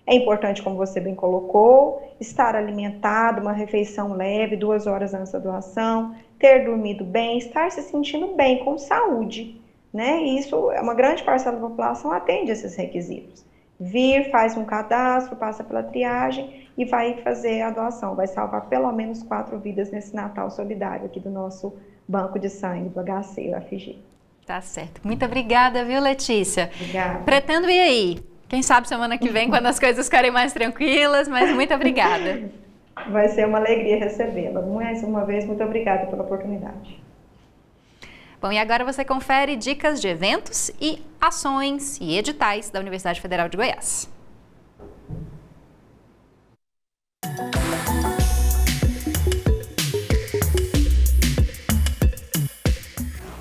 É importante, como você bem colocou, estar alimentado, uma refeição leve, 2 horas antes da doação, ter dormido bem, estar se sentindo bem, com saúde, né? E isso, uma grande parcela da população atende esses requisitos. Vir, faz um cadastro, passa pela triagem e vai fazer a doação. Vai salvar pelo menos 4 vidas nesse Natal solidário aqui do nosso banco de sangue, do HC, UFG. Tá certo. Muito obrigada, viu, Letícia? Obrigada. Pretendo ir aí. Quem sabe semana que vem, quando as coisas ficarem mais tranquilas, mas muito obrigada. Vai ser uma alegria recebê-la. Mais uma vez, muito obrigada pela oportunidade. Bom, e agora você confere dicas de eventos e ações e editais da Universidade Federal de Goiás.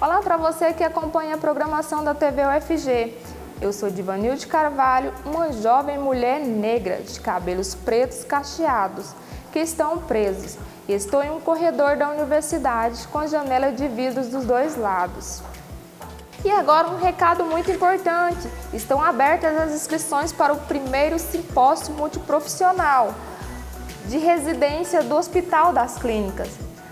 Olá para você que acompanha a programação da TV UFG. Eu sou Divanilde Carvalho, uma jovem mulher negra de cabelos pretos cacheados que estão presos. E estou em um corredor da universidade com janela de vidros dos 2 lados. E agora um recado muito importante, estão abertas as inscrições para o primeiro simpósio multiprofissional de residência do Hospital das Clínicas.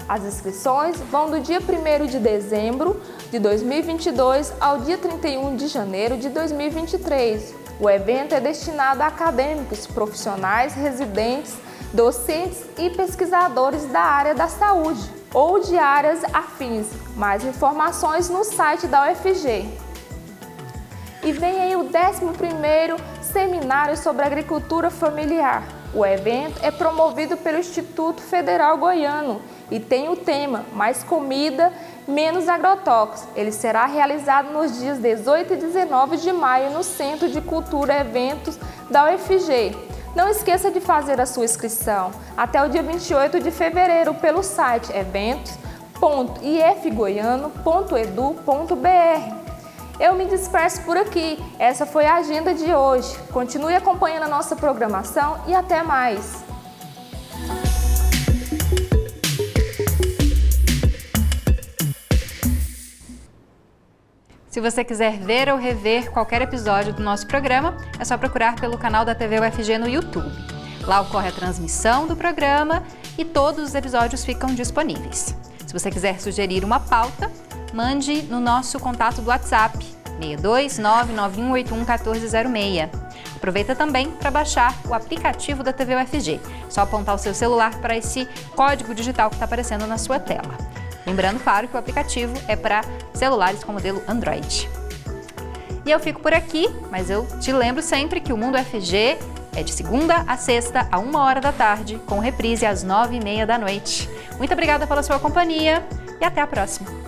As inscrições vão do dia 1º de dezembro de 2022 ao dia 31 de janeiro de 2023. O evento é destinado a acadêmicos, profissionais, residentes, docentes e pesquisadores da área da saúde ou de áreas afins. Mais informações no site da UFG. E vem aí o 11º Seminário sobre Agricultura Familiar. O evento é promovido pelo Instituto Federal Goiano e tem o tema Mais Comida, Menos Agrotóxicos. Ele será realizado nos dias 18 e 19 de maio no Centro de Cultura e Eventos da UFG. Não esqueça de fazer a sua inscrição até o dia 28 de fevereiro pelo site eventos.ifgoiano.edu.br. Eu me disperso por aqui. Essa foi a agenda de hoje. Continue acompanhando a nossa programação e até mais. Se você quiser ver ou rever qualquer episódio do nosso programa, é só procurar pelo canal da TV UFG no YouTube. Lá ocorre a transmissão do programa e todos os episódios ficam disponíveis. Se você quiser sugerir uma pauta, mande no nosso contato do WhatsApp, 62991811406. Aproveita também para baixar o aplicativo da TV UFG. Só apontar o seu celular para esse código digital que está aparecendo na sua tela. Lembrando, claro, que o aplicativo é para celulares com modelo Android. E eu fico por aqui, mas eu te lembro sempre que o Mundo UFG é de segunda a sexta, a 1h da tarde, com reprise às 9h30 da noite. Muito obrigada pela sua companhia e até a próxima!